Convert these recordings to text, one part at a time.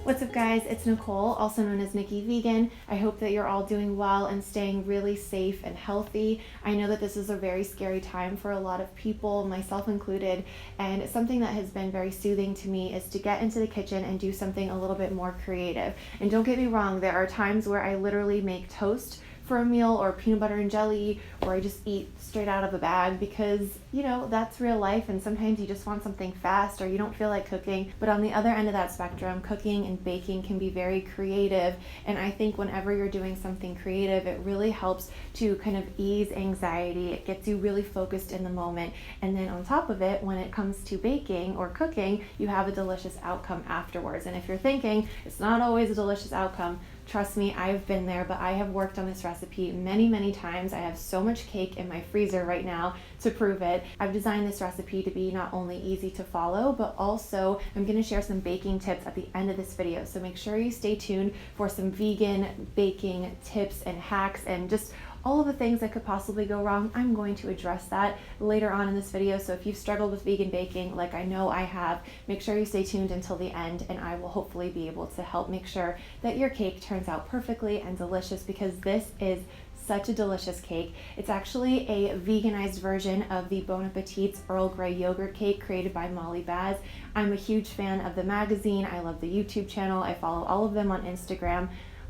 What's up guys, it's Nicole, also known as Nikki Vegan. I hope that you're all doing well and staying really safe and healthy. I know that this is a very scary time for a lot of people, myself included, and something that has been very soothing to me is to get into the kitchen and do something a little bit more creative. And don't get me wrong, there are times where I literally make toast for a meal or peanut butter and jelly, or I just eat straight out of a bag because, that's real life, and sometimes you just want something fast or you don't feel like cooking. But on the other end of that spectrum, cooking and baking can be very creative, and I think whenever you're doing something creative, it really helps to kind of ease anxiety. It gets you really focused in the moment, and then on top of it, when it comes to baking or cooking, you have a delicious outcome afterwards. And if you're thinking it's not always a delicious outcome, trust me, I've been there, but I have worked on this recipe many times. I have so much cake in my freezer right now to prove it. I've designed this recipe to be not only easy to follow, but also I'm going to share some baking tips at the end of this video. So make sure you stay tuned for some vegan baking tips and hacks and just all of the things that could possibly go wrong. I'm going to address that later on in this video. So if you've struggled with vegan baking, like I know I have, make sure you stay tuned until the end, and I will hopefully be able to help make sure that your cake turns out perfectly and delicious, because this is such a delicious cake. It's actually a veganized version of the Bon Appetit's Earl Grey Yogurt Cake created by Molly Baz. I'm a huge fan of the magazine. I love the YouTube channel. I follow all of them on Instagram.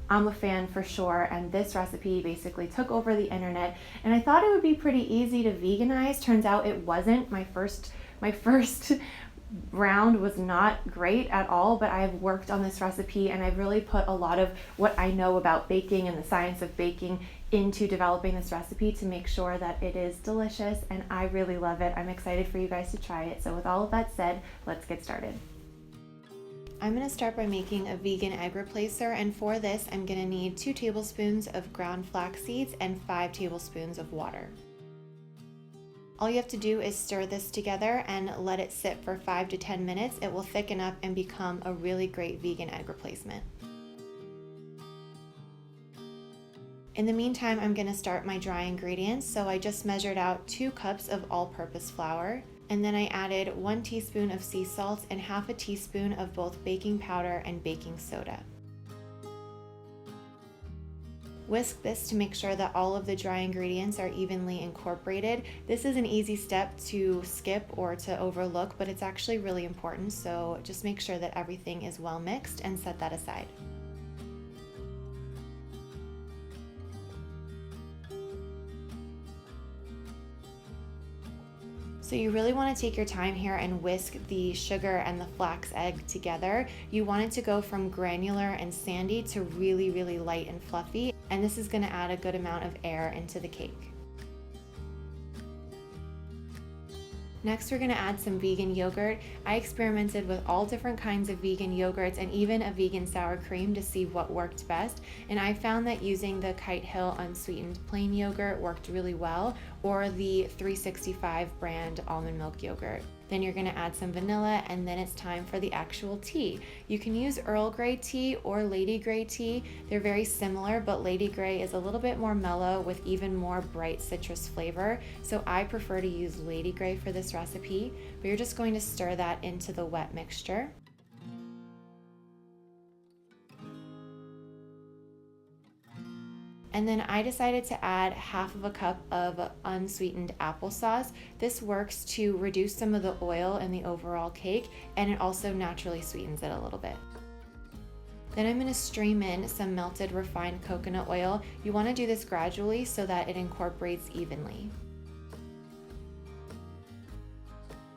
I'm a fan for sure, and this recipe basically took over the internet, and I thought it would be pretty easy to veganize. Turns out it wasn't. My first round was not great at all, but I've worked on this recipe and I've really put a lot of what I know about baking and the science of baking into developing this recipe to make sure that it is delicious, and I really love it. I'm excited for you guys to try it. So with all of that said, let's get started. I'm going to start by making a vegan egg replacer, and for this I'm going to need 2 tablespoons of ground flax seeds and 5 tablespoons of water. All you have to do is stir this together and let it sit for 5 to 10 minutes. It will thicken up and become a really great vegan egg replacement. In the meantime, I'm going to start my dry ingredients. So I just measured out 2 cups of all-purpose flour, and then I added 1 teaspoon of sea salt and half a teaspoon of both baking powder and baking soda. Whisk this to make sure that all of the dry ingredients are evenly incorporated. This is an easy step to skip or to overlook, but it's actually really important, so just make sure that everything is well mixed and set that aside. So you really want to take your time here and whisk the sugar and the flax egg together. You want it to go from granular and sandy to really light and fluffy, and this is going to add a good amount of air into the cake. Next, we're going to add some vegan yogurt. I experimented with all different kinds of vegan yogurts and even a vegan sour cream to see what worked best, and I found that using the Kite Hill unsweetened plain yogurt worked really well, or the 365 brand almond milk yogurt. Then you're going to add some vanilla, and then it's time for the actual tea. You can use Earl Grey tea or Lady Grey tea. They're very similar, but Lady Grey is a little bit more mellow with even more bright citrus flavor. So I prefer to use Lady Grey for this recipe, but you're just going to stir that into the wet mixture. And then I decided to add half of a cup of unsweetened applesauce. This works to reduce some of the oil in the overall cake, and it also naturally sweetens it a little bit. Then I'm going to stream in some melted refined coconut oil. You want to do this gradually so that it incorporates evenly.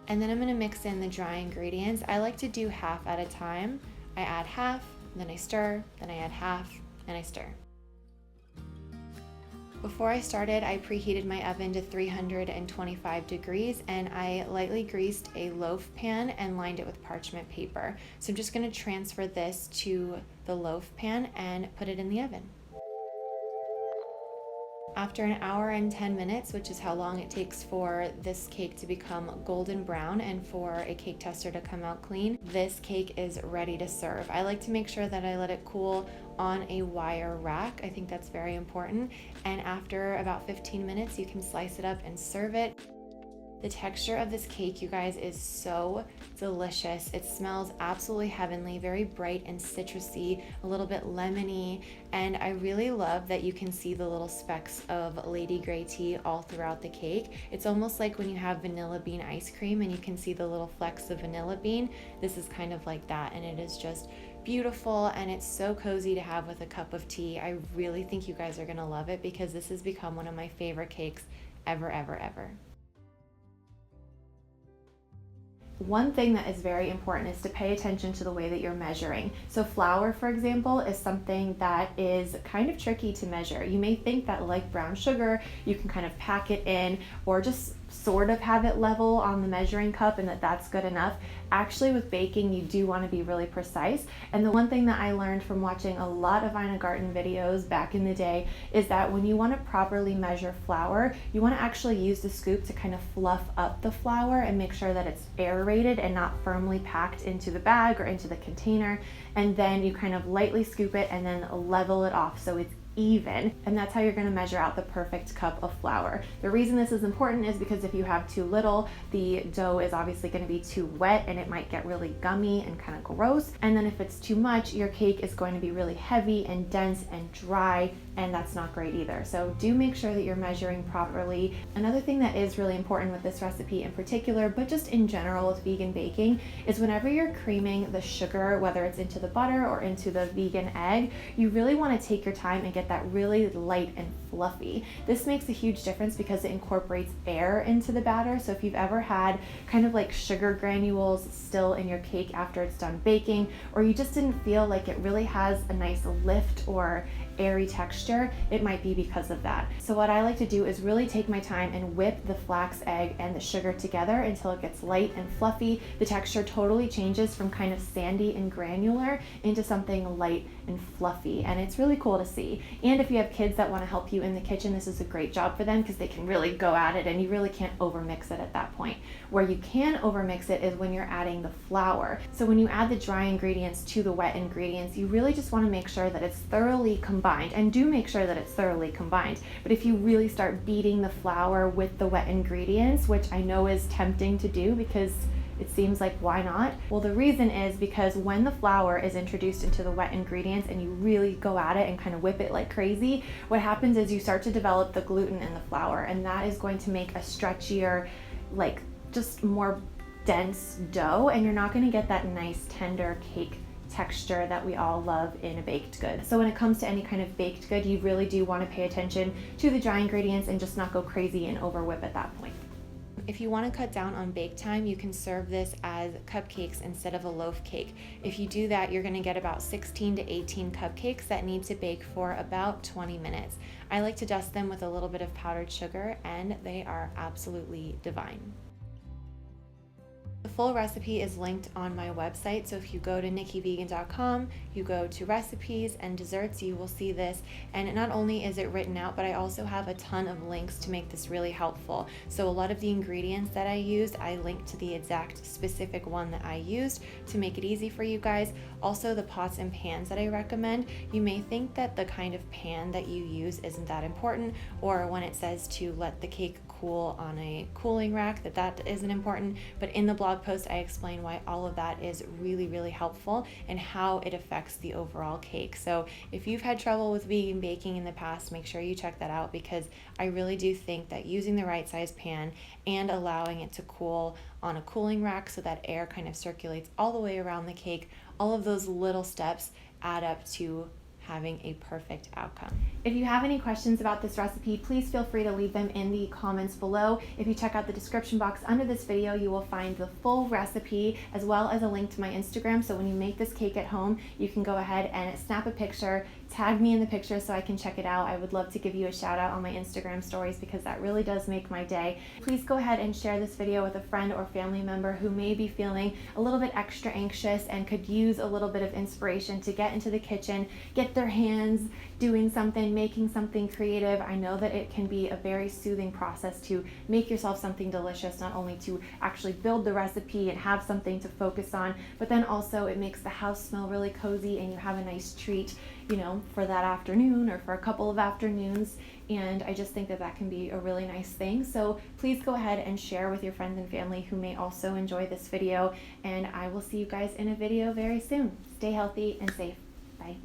And then I'm going to mix in the dry ingredients. I like to do half at a time. I add half, then I stir, then I add half, and I stir. Before I started, I preheated my oven to 325 degrees, and I lightly greased a loaf pan and lined it with parchment paper. So I'm just going to transfer this to the loaf pan and put it in the oven. After an hour and 10 minutes, which is how long it takes for this cake to become golden brown and for a cake tester to come out clean, this cake is ready to serve. I like to make sure that I let it cool on a wire rack. I think that's very important. And after about 15 minutes, you can slice it up and serve it. The texture of this cake, you guys, is so delicious. It smells absolutely heavenly, very bright and citrusy, a little bit lemony, and I really love that you can see the little specks of Lady Grey tea all throughout the cake. It's almost like when you have vanilla bean ice cream and you can see the little flecks of vanilla bean. This is kind of like that, and it is just beautiful, and it's so cozy to have with a cup of tea. I really think you guys are gonna love it because this has become one of my favorite cakes ever, ever, ever. One thing that is very important is to pay attention to the way that you're measuring. So flour, for example, is something that is kind of tricky to measure. You may think that, like brown sugar, you can kind of pack it in or just sort of have it level on the measuring cup and that's good enough. Actually, with baking, you do want to be really precise. And the one thing that I learned from watching a lot of Ina Garten videos back in the day is that when you want to properly measure flour, you want to actually use the scoop to kind of fluff up the flour and make sure that it's aerated and not firmly packed into the bag or into the container. And then you kind of lightly scoop it and then level it off so it's even, and that's how you're going to measure out the perfect cup of flour. The reason this is important is because if you have too little, the dough is obviously going to be too wet and it might get really gummy and kind of gross. And then if it's too much, your cake is going to be really heavy and dense and dry, and that's not great either. So do make sure that you're measuring properly. Another thing that is really important with this recipe in particular, but just in general with vegan baking, is whenever you're creaming the sugar, whether it's into the butter or into the vegan egg, you really want to take your time and get that really light and fluffy. This makes a huge difference because it incorporates air into the batter. So if you've ever had kind of like sugar granules still in your cake after it's done baking, or you just didn't feel like it really has a nice lift or airy texture, it might be because of that. So what I like to do is really take my time and whip the flax egg and the sugar together until it gets light and fluffy. The texture totally changes from kind of sandy and granular into something light and fluffy, and it's really cool to see. And if you have kids that want to help you in the kitchen, this is a great job for them because they can really go at it and you really can't overmix it at that point. Where you can overmix it is when you're adding the flour. So when you add the dry ingredients to the wet ingredients, you really just want to make sure that it's thoroughly combined, and do make sure that it's thoroughly combined. But if you really start beating the flour with the wet ingredients, which I know is tempting to do because it seems like, why not? Well, the reason is because when the flour is introduced into the wet ingredients and you really go at it and kind of whip it like crazy, what happens is you start to develop the gluten in the flour, and that is going to make a stretchier, like just more dense dough, and you're not going to get that nice tender cake texture that we all love in a baked good. So when it comes to any kind of baked good, you really do want to pay attention to the dry ingredients and just not go crazy and over whip at that point. If you want to cut down on bake time, you can serve this as cupcakes instead of a loaf cake. If you do that, you're going to get about 16 to 18 cupcakes that need to bake for about 20 minutes. I like to dust them with a little bit of powdered sugar, and they are absolutely divine. The full recipe is linked on my website, so if you go to nikkivegan.com, you go to recipes and desserts, you will see this. And not only is it written out, but I also have a ton of links to make this really helpful. So a lot of the ingredients that I used, I linked to the exact specific one that I used to make it easy for you guys. Also, the pots and pans that I recommend, you may think that the kind of pan that you use isn't that important, or when it says to let the cake cool on a cooling rack, that isn't important. But in the blog post, I explain why all of that is really, really helpful and how it affects the overall cake. So if you've had trouble with vegan baking in the past, make sure you check that out, because I really do think that using the right size pan and allowing it to cool on a cooling rack so that air kind of circulates all the way around the cake, all of those little steps add up to having a perfect outcome. If you have any questions about this recipe, please feel free to leave them in the comments below. If you check out the description box under this video, you will find the full recipe as well as a link to my Instagram. So when you make this cake at home, you can go ahead and snap a picture, tag me in the picture so I can check it out. I would love to give you a shout out on my Instagram stories because that really does make my day. Please go ahead and share this video with a friend or family member who may be feeling a little bit extra anxious and could use a little bit of inspiration to get into the kitchen, get their hands doing something, making something creative. I know that it can be a very soothing process to make yourself something delicious, not only to actually build the recipe and have something to focus on, but then also it makes the house smell really cozy and you have a nice treat, you know, for that afternoon or for a couple of afternoons. And I just think that that can be a really nice thing. So please go ahead and share with your friends and family who may also enjoy this video. And I will see you guys in a video very soon. Stay healthy and safe. Bye.